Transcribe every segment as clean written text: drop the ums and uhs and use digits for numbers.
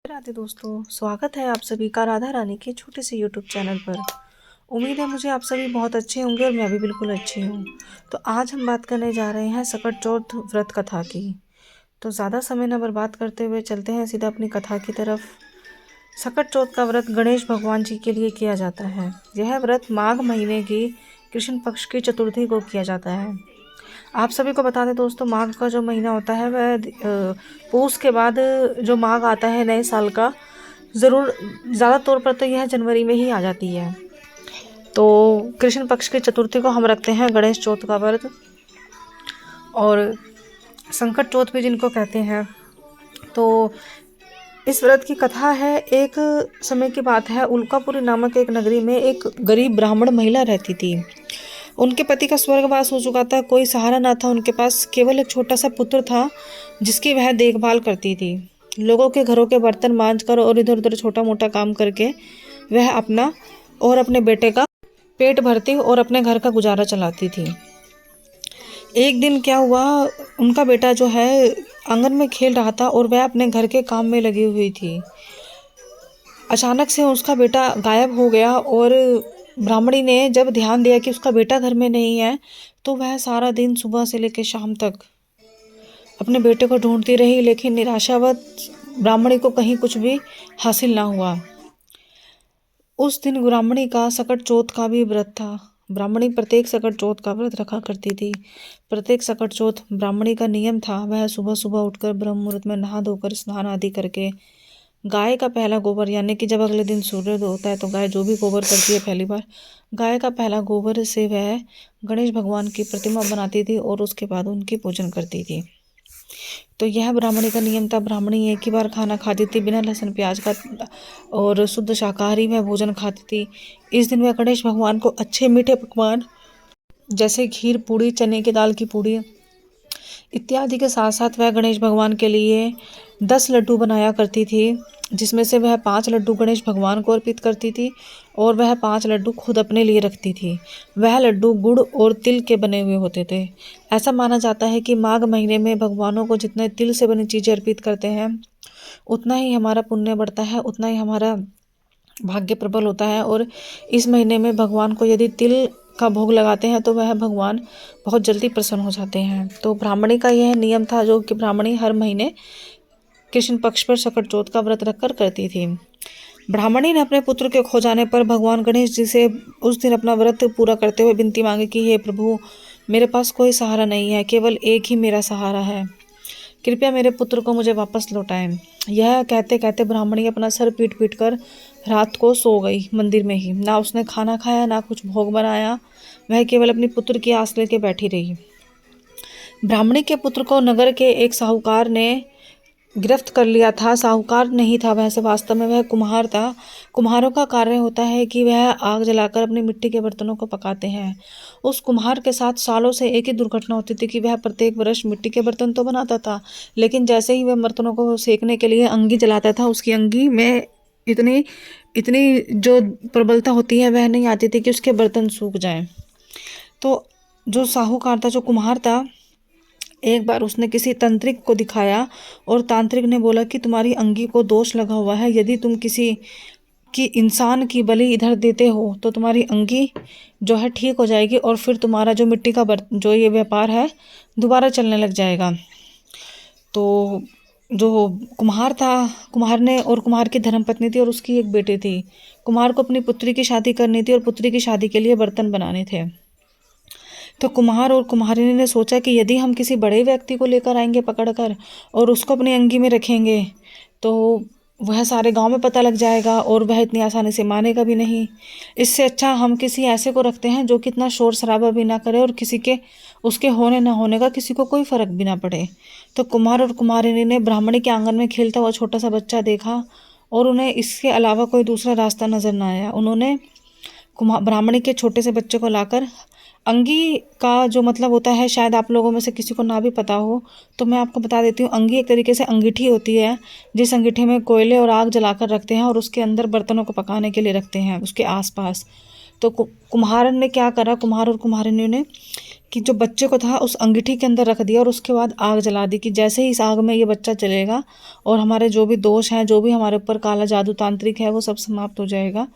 राधे दोस्तों, स्वागत है आप सभी का राधा रानी के छोटे से यूट्यूब चैनल पर। उम्मीद है मुझे आप सभी बहुत अच्छे होंगे और मैं भी बिल्कुल अच्छी हूँ। तो आज हम बात करने जा रहे हैं सकट चौथ व्रत कथा की। तो ज़्यादा समय न बर्बाद करते हुए चलते हैं सीधा अपनी कथा की तरफ। सकट चौथ का व्रत गणेश भगवान जी के लिए किया जाता है। यह व्रत माघ महीने की कृष्ण पक्ष की चतुर्थी को किया जाता है। आप सभी को बता दें दोस्तों, माघ का जो महीना होता है वह पूस के बाद जो माघ आता है नए साल का, ज़रूर ज़्यादा तौर पर तो यह जनवरी में ही आ जाती है। तो कृष्ण पक्ष की चतुर्थी को हम रखते हैं गणेश चौथ का व्रत, और संकट चौथ भी जिनको कहते हैं। तो इस व्रत की कथा है, एक समय की बात है, उल्कापुरी नामक एक नगरी में एक गरीब ब्राह्मण महिला रहती थी। उनके पति का स्वर्गवास हो चुका था, कोई सहारा ना था उनके पास, केवल एक छोटा सा पुत्र था जिसकी वह देखभाल करती थी। लोगों के घरों के बर्तन मांजकर और इधर उधर छोटा मोटा काम करके वह अपना और अपने बेटे का पेट भरती और अपने घर का गुजारा चलाती थी। एक दिन क्या हुआ, उनका बेटा जो है आंगन में खेल रहा था और वह अपने घर के काम में लगी हुई थी। अचानक से उसका बेटा गायब हो गया, और ब्राह्मणी ने जब ध्यान दिया कि उसका बेटा घर में नहीं है, तो वह सारा दिन सुबह से लेकर शाम तक अपने बेटे को ढूंढती रही, लेकिन निराशावत ब्राह्मणी को कहीं कुछ भी हासिल ना हुआ। उस दिन ब्राह्मणी का सकट चौथ का भी व्रत था। ब्राह्मणी प्रत्येक सकट चौथ का व्रत रखा करती थी। प्रत्येक सकट चौथ ब्राह्मणी का नियम था, वह सुबह सुबह उठकर ब्रह्म मुहूर्त में नहा धोकर स्नान आदि करके गाय का पहला गोबर, यानी कि जब अगले दिन सूर्योदय होता है तो गाय जो भी गोबर करती है पहली बार, गाय का पहला गोबर से वह गणेश भगवान की प्रतिमा बनाती थी और उसके बाद उनकी पूजन करती थी। तो यह ब्राह्मणी का नियम था। ब्राह्मणी एक ही बार खाना खाती थी बिना लहसुन प्याज का, और शुद्ध शाकाहारी वह भोजन खाती थी। इस दिन वह गणेश भगवान को अच्छे मीठे पकवान जैसे खीर पूड़ी, चने की दाल की पूड़ी इत्यादि के साथ साथ वह गणेश भगवान के लिए 10 लड्डू बनाया करती थी, जिसमें से वह 5 लड्डू गणेश भगवान को अर्पित करती थी और वह 5 लड्डू खुद अपने लिए रखती थी। वह लड्डू गुड़ और तिल के बने हुए होते थे। ऐसा माना जाता है कि माघ महीने में भगवानों को जितने तिल से बनी चीज़ें अर्पित करते हैं, उतना ही हमारा पुण्य बढ़ता है, उतना ही हमारा भाग्य प्रबल होता है। और इस महीने में भगवान को यदि तिल का भोग लगाते हैं तो वह भगवान बहुत जल्दी प्रसन्न हो जाते हैं। तो ब्राह्मणी का यह नियम था, जो कि ब्राह्मणी हर महीने कृष्ण पक्ष पर सकट चौथ का व्रत रखकर करती थी। ब्राह्मणी ने अपने पुत्र के खो जाने पर भगवान गणेश जी से उस दिन अपना व्रत पूरा करते हुए विनती मांगी कि हे प्रभु, मेरे पास कोई सहारा नहीं है, केवल एक ही मेरा सहारा है, कृपया मेरे पुत्र को मुझे वापस लौटाएं। यह कहते कहते ब्राह्मणी अपना सर पीट पीट कर रात को सो गई मंदिर में ही। ना उसने खाना खाया, ना कुछ भोग बनाया, वह केवल अपनी पुत्र की आस लेके बैठी रही। ब्राह्मणी के पुत्र को नगर के एक साहूकार ने गिरफ्त कर लिया था। साहूकार नहीं था वैसे, वास्तव में वह कुम्हार था। कुम्हारों का कार्य होता है कि वह आग जलाकर अपने मिट्टी के बर्तनों को पकाते हैं। उस कुम्हार के साथ सालों से एक ही दुर्घटना होती थी कि वह प्रत्येक वर्ष मिट्टी के बर्तन तो बनाता था, लेकिन जैसे ही वह बर्तनों को सेकने के लिए अंगी जलाता था, उसकी अंगी में इतनी इतनी जो प्रबलता होती है वह नहीं आती थी कि उसके बर्तन सूख जाएं। तो जो साहूकार था, जो कुम्हार था, एक बार उसने किसी तांत्रिक को दिखाया और तांत्रिक ने बोला कि तुम्हारी अंगी को दोष लगा हुआ है, यदि तुम किसी की इंसान की बलि इधर देते हो तो तुम्हारी अंगी जो है ठीक हो जाएगी, और फिर तुम्हारा जो मिट्टी का जो ये व्यापार है दोबारा चलने लग जाएगा। तो जो कुम्हार था, कुम्हार ने, और कुम्हार की धर्मपत्नी थी और उसकी एक बेटी थी। कुम्हार को अपनी पुत्री की शादी करनी थी और पुत्री की शादी के लिए बर्तन बनाने थे। तो कुम्हार और कुम्हारिनी ने सोचा कि यदि हम किसी बड़े व्यक्ति को लेकर आएंगे पकड़कर और उसको अपनी अंगी में रखेंगे, तो वह सारे गांव में पता लग जाएगा और वह इतनी आसानी से मानेगा भी नहीं। इससे अच्छा हम किसी ऐसे को रखते हैं जो कि इतना शोर शराबा भी ना करे और किसी के उसके होने ना होने का किसी को कोई फर्क भी ना पड़े। तो कुम्हार और कुम्हारिनी ने ब्राह्मणी के आंगन में खेलता हुआ छोटा सा बच्चा देखा, और उन्हें इसके अलावा कोई दूसरा रास्ता नजर ना आया। उन्होंने ब्राह्मणी के छोटे से बच्चे को लाकर, अंगी का जो मतलब होता है शायद आप लोगों में से किसी को ना भी पता हो, तो मैं आपको बता देती हूँ। अंगी एक तरीके से अंगीठी होती है, जिस अंगीठी में कोयले और आग जलाकर रखते हैं और उसके अंदर बर्तनों को पकाने के लिए रखते हैं उसके आसपास। तो कुम्हार ने क्या करा, कुम्हार और कुम्हारिनी ने, कि जो बच्चे को था उस अंगीठी के अंदर रख दिया और उसके बाद आग जला दी कि जैसे ही इस आग में ये बच्चा चलेगा और हमारे जो भी दोष हैं, जो भी हमारे ऊपर काला जादू तांत्रिक है, वो सब समाप्त हो जाएगा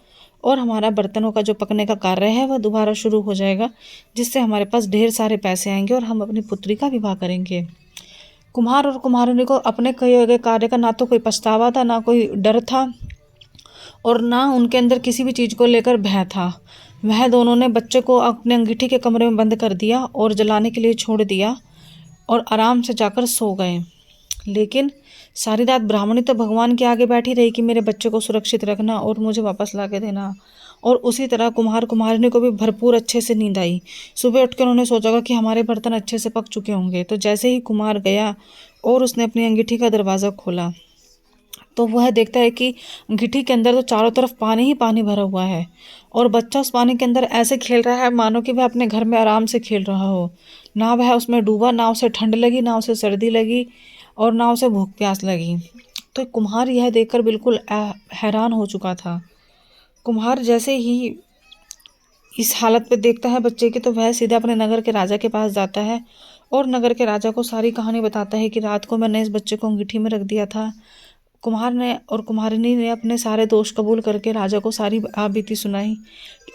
और हमारा बर्तनों का जो पकने का कार्य है वह दोबारा शुरू हो जाएगा, जिससे हमारे पास ढेर सारे पैसे आएंगे और हम अपनी पुत्री का विवाह करेंगे। कुम्हार और कुम्हारिनी को अपने किए गए कार्य का ना तो कोई पछतावा था, ना कोई डर था और ना उनके अंदर किसी भी चीज़ को लेकर भय था। वह दोनों ने बच्चे को अपने अंगीठी के कमरे में बंद कर दिया और जलाने के लिए छोड़ दिया और आराम से जाकर सो गए। लेकिन सारी रात ब्राह्मणी तो भगवान के आगे बैठी रही कि मेरे बच्चे को सुरक्षित रखना और मुझे वापस ला के देना। और उसी तरह कुम्हार कुम्हारिनी को भी भरपूर अच्छे से नींद आई। सुबह उठ कर उन्होंने सोचा कि हमारे बर्तन अच्छे से पक चुके होंगे। तो जैसे ही कुम्हार गया और उसने अपनी अंगीठी का दरवाज़ा खोला तो वह देखता है कि अंगीठी के अंदर तो चारों तरफ पानी ही पानी भरा हुआ है और बच्चा उस पानी के अंदर ऐसे खेल रहा है मानो कि वह अपने घर में आराम से खेल रहा हो। ना वह उसमें डूबा, ना उसे ठंड लगी, ना उसे सर्दी लगी और ना उसे भूख प्यास लगी। तो कुम्हार यह देखकर बिल्कुल हैरान हो चुका था। कुम्हार जैसे ही इस हालत पे देखता है बच्चे की तो वह सीधे अपने नगर के राजा के पास जाता है और नगर के राजा को सारी कहानी बताता है कि रात को मैंने इस बच्चे को अंगीठी में रख दिया था। कुम्हार ने और कुम्हारिनी ने अपने सारे दोष कबूल करके राजा को सारी बीती सुनाई।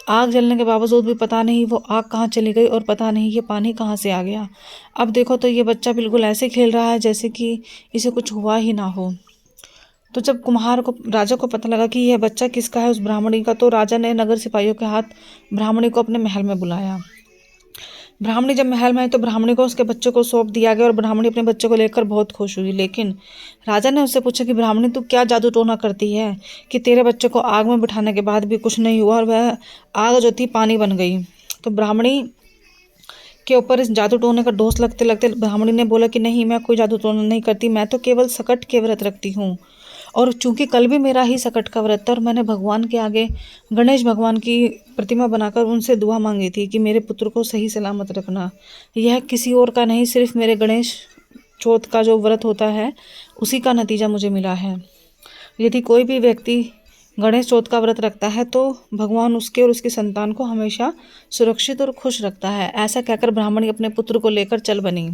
आग जलने के बावजूद भी पता नहीं वो आग कहाँ चली गई और पता नहीं ये पानी कहाँ से आ गया। अब देखो तो ये बच्चा बिल्कुल ऐसे खेल रहा है जैसे कि इसे कुछ हुआ ही ना हो। तो जब कुम्हार को राजा को पता लगा कि यह बच्चा किसका है, उस ब्राह्मणी का, तो राजा ने नगर सिपाहियों के हाथ ब्राह्मणी को अपने महल में बुलाया। ब्राह्मणी जब महल में आई तो ब्राह्मणी को उसके बच्चे को सौंप दिया गया और ब्राह्मणी अपने बच्चे को लेकर बहुत खुश हुई। लेकिन राजा ने उससे पूछा कि ब्राह्मणी तू क्या जादू टोना करती है कि तेरे बच्चे को आग में बिठाने के बाद भी कुछ नहीं हुआ और वह आग जो थी पानी बन गई। तो ब्राह्मणी के ऊपर इस जादू टोने का दोष लगते लगते ब्राह्मणी ने बोला कि नहीं, मैं कोई जादू टोना नहीं करती, मैं तो केवल सकट के व्रत रखती हूँ। और चूंकि कल भी मेरा ही सकट का व्रत था और मैंने भगवान के आगे गणेश भगवान की प्रतिमा बनाकर उनसे दुआ मांगी थी कि मेरे पुत्र को सही सलामत रखना। यह किसी और का नहीं, सिर्फ मेरे गणेश चौथ का जो व्रत होता है उसी का नतीजा मुझे मिला है। यदि कोई भी व्यक्ति गणेश चौथ का व्रत रखता है तो भगवान उसके और उसकी संतान को हमेशा सुरक्षित और खुश रखता है। ऐसा कहकर ब्राह्मणी अपने पुत्र को लेकर चल बनी।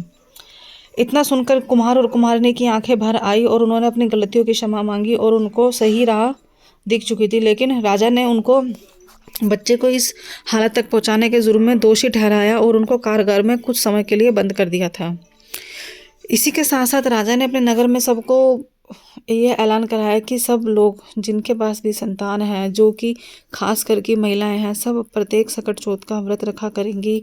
इतना सुनकर कुम्हार और कुम्हारिनी की आंखें भर आई और उन्होंने अपनी गलतियों की क्षमा मांगी और उनको सही राह दिख चुकी थी। लेकिन राजा ने उनको बच्चे को इस हालत तक पहुंचाने के जुर्म में दोषी ठहराया और उनको कारागार में कुछ समय के लिए बंद कर दिया था। इसी के साथ साथ राजा ने अपने नगर में सबको ये ऐलान कराया कि सब लोग जिनके पास भी संतान है, जो कि खास करके महिलाएं हैं, सब प्रत्येक सकट चौथ का व्रत रखा करेंगी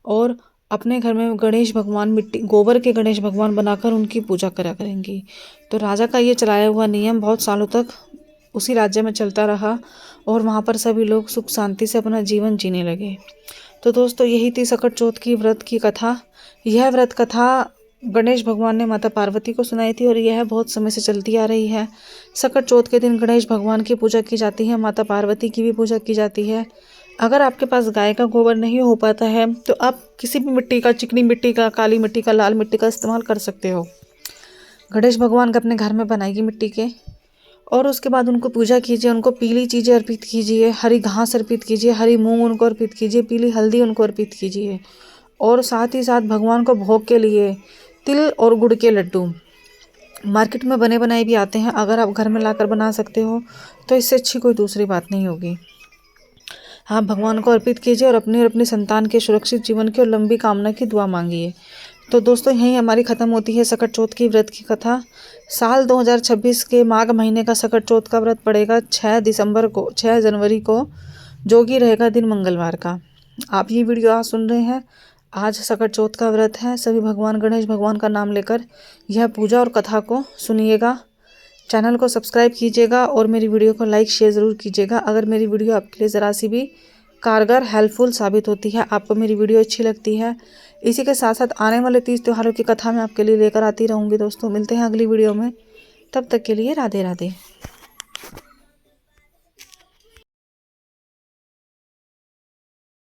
और अपने घर में गणेश भगवान गोबर के गणेश भगवान बनाकर उनकी पूजा करा करेंगी। तो राजा का ये चलाया हुआ नियम बहुत सालों तक उसी राज्य में चलता रहा और वहाँ पर सभी लोग सुख शांति से अपना जीवन जीने लगे। तो दोस्तों, यही थी सकट चौथ की व्रत की कथा। यह व्रत कथा गणेश भगवान ने माता पार्वती को सुनाई थी और यह बहुत समय से चलती आ रही है। सकट चौथ के दिन गणेश भगवान की पूजा की जाती है, माता पार्वती की भी पूजा की जाती है। अगर आपके पास गाय का गोबर नहीं हो पाता है तो आप किसी भी मिट्टी का, चिकनी मिट्टी का, काली मिट्टी का, लाल मिट्टी का इस्तेमाल कर सकते हो। गणेश भगवान का अपने घर में बनाइए मिट्टी के और उसके बाद उनको पूजा कीजिए, उनको पीली चीज़ें अर्पित कीजिए, हरी घास अर्पित कीजिए, हरी मूंग उनको अर्पित कीजिए, पीली हल्दी उनको अर्पित कीजिए और साथ ही साथ भगवान को भोग के लिए तिल और गुड़ के लड्डू मार्केट में बने बनाए भी आते हैं। अगर आप घर में लाकर बना सकते हो तो इससे अच्छी कोई दूसरी बात नहीं होगी। आप भगवान को अर्पित कीजिए और अपनी संतान के सुरक्षित जीवन की और लंबी कामना की दुआ मांगिए। तो दोस्तों, यहीं हमारी ख़त्म होती है सकट चौथ की व्रत की कथा। साल 2026 के माघ महीने का सकट चौथ का व्रत पड़ेगा 6 जनवरी को, जो कि रहेगा दिन मंगलवार का। आप ये वीडियो आज सुन रहे हैं, आज सकट चौथ का व्रत है। सभी भगवान गणेश भगवान का नाम लेकर यह पूजा और कथा को सुनिएगा। चैनल को सब्सक्राइब कीजिएगा और मेरी वीडियो को लाइक शेयर ज़रूर कीजिएगा। अगर मेरी वीडियो आपके लिए ज़रा सी भी कारगर हेल्पफुल साबित होती है, आपको मेरी वीडियो अच्छी लगती है, इसी के साथ साथ आने वाले 30 त्योहारों की कथा मैं आपके लिए लेकर आती रहूँगी। दोस्तों, मिलते हैं अगली वीडियो में, तब तक के लिए राधे राधे।